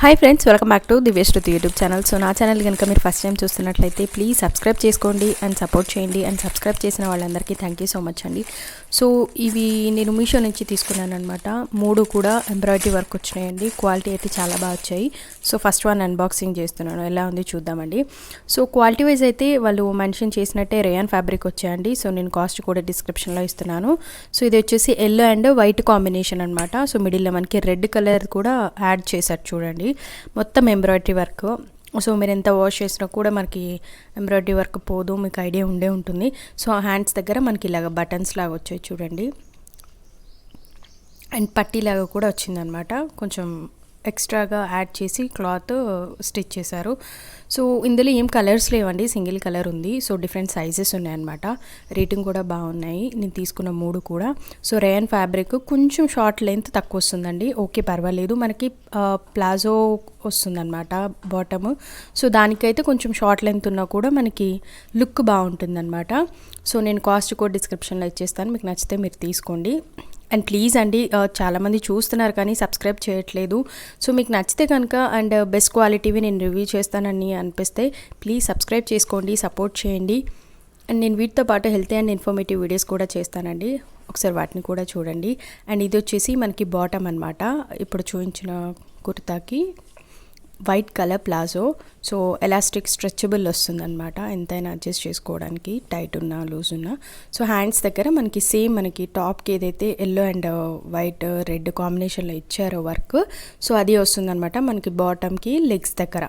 Hi friends, welcome back to Divyashruti YouTube channel. So నా channel కనుక మీరు ఫస్ట్ టైం చూస్తున్నట్లయితే ప్లీజ్ సబ్స్క్రైబ్ చేసుకోండి అండ్ సపోర్ట్ చేయండి. అండ్ సబ్స్క్రైబ్ చేసిన వాళ్ళందరికీ థ్యాంక్ యూ సో మచ్ అండి. సో ఇవి నేను మీషో నుంచి తీసుకున్నాను అనమాట. 3 కూడా ఎంబ్రాయిడరీ వర్క్ వచ్చినాయండి. క్వాలిటీ అయితే చాలా బాగా వచ్చాయి. సో ఫస్ట్ వన్ అన్బాక్సింగ్ చేస్తున్నాను, ఎలా ఉంది చూద్దామండి. సో క్వాలిటీ వైజ్ అయితే వాళ్ళు మెన్షన్ చేసినట్టే రేయాన్ ఫ్యాబ్రిక్ వచ్చాయండి. సో నేను కాస్ట్ కూడా డిస్క్రిప్షన్లో ఇస్తున్నాను. సో ఇది వచ్చేసి ఎల్లో అండ్ వైట్ కాంబినేషన్ అనమాట. సో మిడిల్లో మనకి రెడ్ కలర్ కూడా యాడ్ చేశారు చూడండి. మొత్తం ఎంబ్రాయిడరీ వర్క్. సో మీరు ఎంత వాష్ చేసినా కూడా మనకి ఎంబ్రాయిడరీ వర్క్ పోదు, మీకు ఐడియా ఉంటుంది. సో హ్యాండ్స్ దగ్గర మనకి ఇలాగ బటన్స్ లాగా వచ్చాయి చూడండి. అండ్ పట్టీలాగా కూడా వచ్చిందనమాట. కొంచెం ఎక్స్ట్రాగా యాడ్ చేసి క్లాత్ స్టిచ్ చేశారు. సో ఇందులో ఏం కలర్స్ లేవండి, సింగిల్ కలర్ ఉంది. సో డిఫరెంట్ సైజెస్ ఉన్నాయన్నమాట. రేటింగ్ కూడా బాగున్నాయి. నేను తీసుకున్న 3 కూడా. సో రేయాన్ ఫ్యాబ్రిక్ కొంచెం షార్ట్ లెంత్ తక్కువ వస్తుందండి. ఓకే, పర్వాలేదు. మనకి ప్లాజో వస్తుందన్నమాట బాటమ్. సో దానికైతే కొంచెం షార్ట్ లెంత్ ఉన్నా కూడా మనకి లుక్ బాగుంటుందన్నమాట. సో నేను కాస్ట్ కూడా డిస్క్రిప్షన్లో ఇచ్చేస్తాను, మీకు నచ్చితే మీరు తీసుకోండి. అండ్ ప్లీజ్ అండి, చాలామంది చూస్తున్నారు కానీ సబ్స్క్రైబ్ చేయట్లేదు. సో మీకు నచ్చితే కనుక అండ్ బెస్ట్ క్వాలిటీవి నేను రివ్యూ చేస్తానని అనిపిస్తే ప్లీజ్ సబ్స్క్రైబ్ చేసుకోండి, సపోర్ట్ చేయండి. అండ్ నేను వీటితో పాటు హెల్తీ అండ్ ఇన్ఫర్మేటివ్ వీడియోస్ కూడా చేస్తానండి, ఒకసారి వాటిని కూడా చూడండి. అండ్ ఇది వచ్చేసి మనకి బాటమ్ అనమాట. ఇప్పుడు చూపించిన కుర్తాకి white colour palazzo. So elastic stretchable వస్తుందన్నమాట, ఎంతైనా అడ్జస్ట్ చేసుకోవడానికి, టైట్ ఉన్నా లూజ్ ఉన్నా. సో హ్యాండ్స్ దగ్గర మనకి సేమ్ మనకి టాప్కి ఏదైతే ఎల్లో అండ్ వైట్ రెడ్ కాంబినేషన్లో ఇచ్చారో వర్క్, సో అది వస్తుందన్నమాట మనకి బాటమ్కి లెగ్స్ దగ్గర.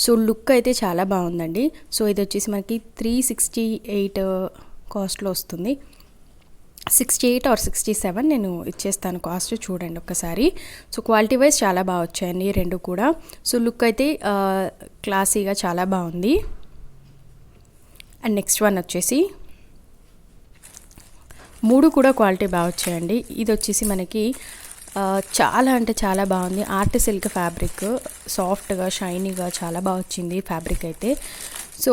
సో లుక్ అయితే చాలా బాగుందండి. సో ఇది వచ్చేసి మనకి 368 కాస్ట్లో వస్తుంది. 68 or 67 నేను ఇచ్చేస్తాను కాస్ట్, చూడండి ఒక్కసారి. సో క్వాలిటీ వైజ్ చాలా బాగా వచ్చాయండి 2 కూడా. సో లుక్ అయితే క్లాసీగా చాలా బాగుంది. అండ్ నెక్స్ట్ వన్ వచ్చేసి 3 కూడా క్వాలిటీ బాగా వచ్చాయండి. ఇది వచ్చేసి మనకి చాలా అంటే చాలా బాగుంది. ఆర్ట్ సిల్క్ ఫ్యాబ్రిక్, సాఫ్ట్గా షైనీగా చాలా బాగా వచ్చింది ఫ్యాబ్రిక్ అయితే. సో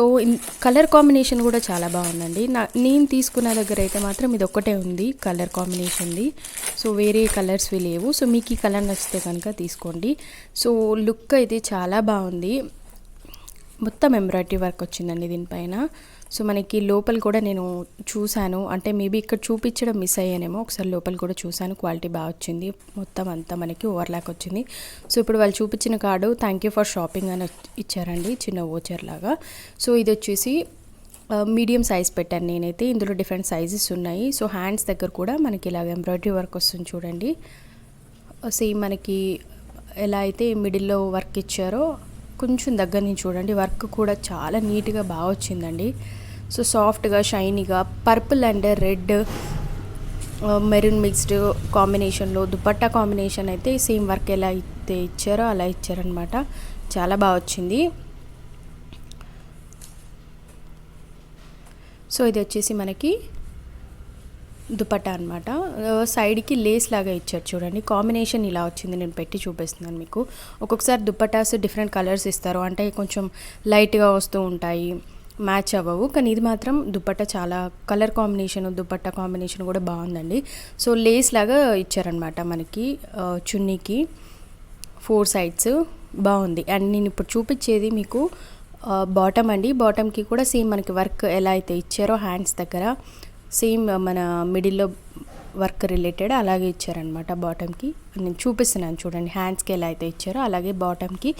కలర్ కాంబినేషన్ కూడా చాలా బాగుందండి. నేను తీసుకున్న దగ్గర అయితే మాత్రం ఇది ఒక్కటే ఉంది కలర్ కాంబినేషన్ది. సో వేరే కలర్స్వి లేవు. సో మీకు ఈ కలర్ నచ్చితే కనుక తీసుకోండి. సో లుక్ అయితే చాలా బాగుంది. మొత్తం ఎంబ్రాయిడరీ వర్క్ వచ్చిందండి దీనిపైన. సో మనకి లోపల కూడా నేను చూశాను, అంటే మేబీ ఇక్కడ చూపించడం మిస్ అయ్యానేమో, ఒకసారి లోపల కూడా చూశాను. క్వాలిటీ బాగా వచ్చింది. మొత్తం అంతా మనకి ఓవర్లాక్ వచ్చింది. సో ఇప్పుడు వాళ్ళు చూపించిన card thank you for shopping అని ఇచ్చారండి, చిన్న ఓచర్ లాగా. సో ఇది వచ్చేసి మీడియం సైజ్ పెట్టాను నేనైతే. ఇందులో డిఫరెంట్ సైజెస్ ఉన్నాయి. సో హ్యాండ్స్ దగ్గర కూడా మనకి ఇలాగ ఎంబ్రాయిడరీ వర్క్ వస్తుంది చూడండి. సేమ్ మనకి ఎలా అయితే మిడిల్లో వర్క్ ఇచ్చారో కొంచెం దగ్గర నుంచి చూడండి. వర్క్ కూడా చాలా నీట్గా బాగా వచ్చిందండి. సో సాఫ్ట్గా షైనీగా purple and red maroon mixed కాంబినేషన్లో దుపట్టా కాంబినేషన్ అయితే సేమ్ వర్క్ ఎలా అయితే ఇచ్చారో అలా ఇచ్చారనమాట. చాలా బాగా వచ్చింది. సో ఇది వచ్చేసి మనకి దుపట్టా అనమాట. సైడ్కి లేస్ లాగా ఇచ్చారు చూడండి. కాంబినేషన్ ఇలా వచ్చింది, నేను పెట్టి చూపిస్తున్నాను మీకు. ఒక్కొక్కసారి దుపట్టాస్ డిఫరెంట్ కలర్స్ ఇస్తారు, అంటే కొంచెం లైట్గా వస్తూ ఉంటాయి, మ్యాచ్ అవ్వవు. కానీ ఇది మాత్రం దుపట్టా చాలా కలర్ కాంబినేషన్, దుపట్టా కాంబినేషన్ కూడా బాగుందండి. సో లేస్ లాగా ఇచ్చారనమాట మనకి చున్నీకి 4 సైడ్స్, బాగుంది. అండ్ నేను ఇప్పుడు చూపించేది మీకు బాటమ్ అండి. బాటమ్కి కూడా సేమ్ మనకి వర్క్ ఎలా అయితే ఇచ్చారో హ్యాండ్స్ దగ్గర సేమ్ మన మిడిల్లో వర్క్ రిలేటెడ్ అలాగే ఇచ్చారనమాట బాటమ్కి. నేను చూపిస్తున్నాను చూడండి. హ్యాండ్స్కి ఎలా అయితే ఇచ్చారో అలాగే బాటమ్కి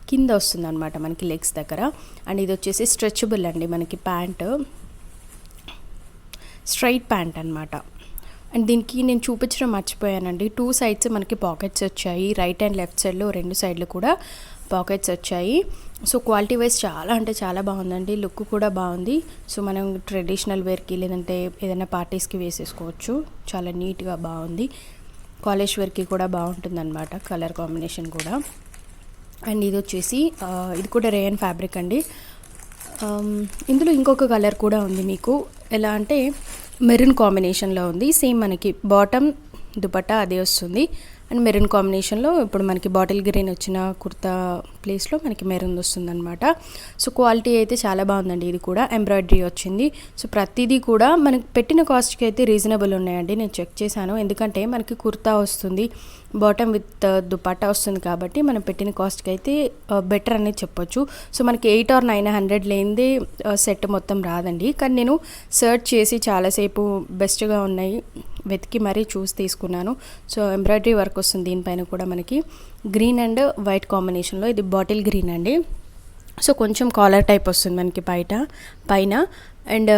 కింద వస్తుంది అనమాట మనకి లెగ్స్ దగ్గర. అండ్ ఇది వచ్చేసి స్ట్రెచబుల్ అండి మనకి ప్యాంట్, స్ట్రైట్ ప్యాంట్ అనమాట. అండ్ దీనికి నేను చూపించడం మర్చిపోయానండి, 2 సైడ్స్ మనకి పాకెట్స్ వచ్చాయి. రైట్ అండ్ లెఫ్ట్ సైడ్లో 2 సైడ్లు కూడా పాకెట్స్ వచ్చాయి. సో క్వాలిటీ వైజ్ చాలా అంటే చాలా బాగుందండి. లుక్ కూడా బాగుంది. సో మనం ట్రెడిషనల్ వేర్కి లేదంటే ఏదైనా పార్టీస్కి వేసేసుకోవచ్చు. చాలా నీట్గా బాగుంది. కాలేజ్ వేర్కి కూడా బాగుంటుంది అనమాట కలర్ కాంబినేషన్ కూడా. అండ్ ఇది వచ్చేసి ఇది కూడా రేయాన్ ఫ్యాబ్రిక్ అండి. ఇందులో ఇంకొక కలర్ కూడా ఉంది మీకు, ఎలా అంటే మెరూన్ కాంబినేషన్లో ఉంది. సేమ్ మనకి బాటమ్ దుపట్టా అదే వస్తుంది. అండ్ మెరూన్ కాంబినేషన్లో ఇప్పుడు మనకి బాటిల్ గ్రీన్ వచ్చిన కుర్తా ప్లేస్లో మనకి మెరూన్ వస్తుందన్నమాట. సో క్వాలిటీ అయితే చాలా బాగుందండి. ఇది కూడా ఎంబ్రాయిడరీ వచ్చింది. సో ప్రతిదీ కూడా మనకి పెట్టిన కాస్ట్కి అయితే రీజనబుల్ ఉన్నాయండి. నేను చెక్ చేశాను, ఎందుకంటే మనకి కుర్తా వస్తుంది, బాటమ్ విత్ దుపట్టా వస్తుంది కాబట్టి మనం పెట్టిన కాస్ట్కి అయితే బెటర్ అనేది చెప్పొచ్చు. సో మనకి 8 or 900 లేనిదే సెట్ మొత్తం రాదండి. కానీ నేను సర్చ్ చేసి చాలాసేపు బెస్ట్గా ఉన్నాయి వెతికి మరీ చూసి తీసుకున్నాను. సో ఎంబ్రాయిడరీ వర్క్ వస్తుంది దీనిపైన కూడా మనకి గ్రీన్ అండ్ వైట్ కాంబినేషన్లో. ఇది బాటిల్ గ్రీన్ అండి. సో కొంచెం కాలర్ టైప్ వస్తుంది మనకి పైన అండ్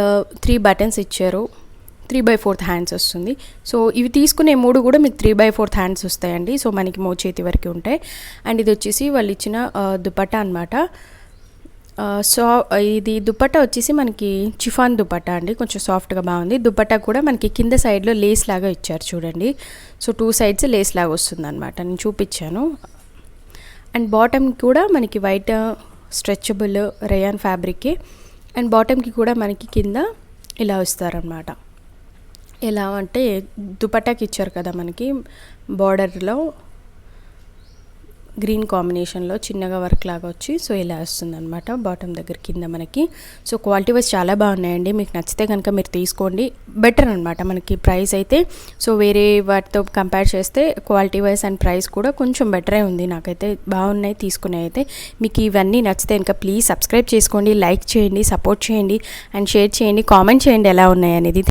3 బటన్స్ ఇచ్చారు. 3/4 హ్యాండ్స్ వస్తుంది. సో ఇవి తీసుకునే 3 కూడా మీకు 3/4 హ్యాండ్స్ వస్తాయండి. సో మనకి మోచేతి వరకు ఉంటాయి. అండ్ ఇది వచ్చేసి వాళ్ళు ఇచ్చిన దుపట్టా అనమాట. సో ఇది దుపట్టా వచ్చేసి మనకి చిఫాన్ దుపట్టా అండి, కొంచెం సాఫ్ట్గా బాగుంది. దుపట్టా కూడా మనకి కింద సైడ్లో లేస్ లాగా ఇచ్చారు చూడండి. సో 2 sides లేస్ లాగా వస్తుంది అనమాట, నేను చూపించాను. అండ్ బాటమ్ కూడా మనకి వైట్ స్ట్రెచబుల్ రేయాన్ ఫ్యాబ్రికే. అండ్ బాటమ్కి కూడా మనకి కింద ఇలా వస్తారనమాట. ఎలా అంటే దుపట్టాకి ఇచ్చారు కదా మనకి బార్డర్లో గ్రీన్ కాంబినేషన్లో చిన్నగా వర్క్ లాగా వచ్చి సో ఇలా వస్తుందన్నమాట బాటమ్ దగ్గర కింద మనకి. సో క్వాలిటీ వైజ్ చాలా బాగున్నాయండి. మీకు నచ్చితే కనుక మీరు తీసుకోండి, బెటర్ అనమాట మనకి ప్రైస్ అయితే. సో వేరే వాటితో కంపేర్ చేస్తే క్వాలిటీ వైజ్ అండ్ ప్రైస్ కూడా కొంచెం బెటరే ఉంది. నాకైతే బాగున్నాయి తీసుకునే అయితే. మీకు ఇవన్నీ నచ్చితే కనుక ప్లీజ్ సబ్స్క్రైబ్ చేసుకోండి, లైక్ చేయండి, సపోర్ట్ చేయండి అండ్ షేర్ చేయండి, కామెంట్ చేయండి ఎలా ఉన్నాయి అనేది.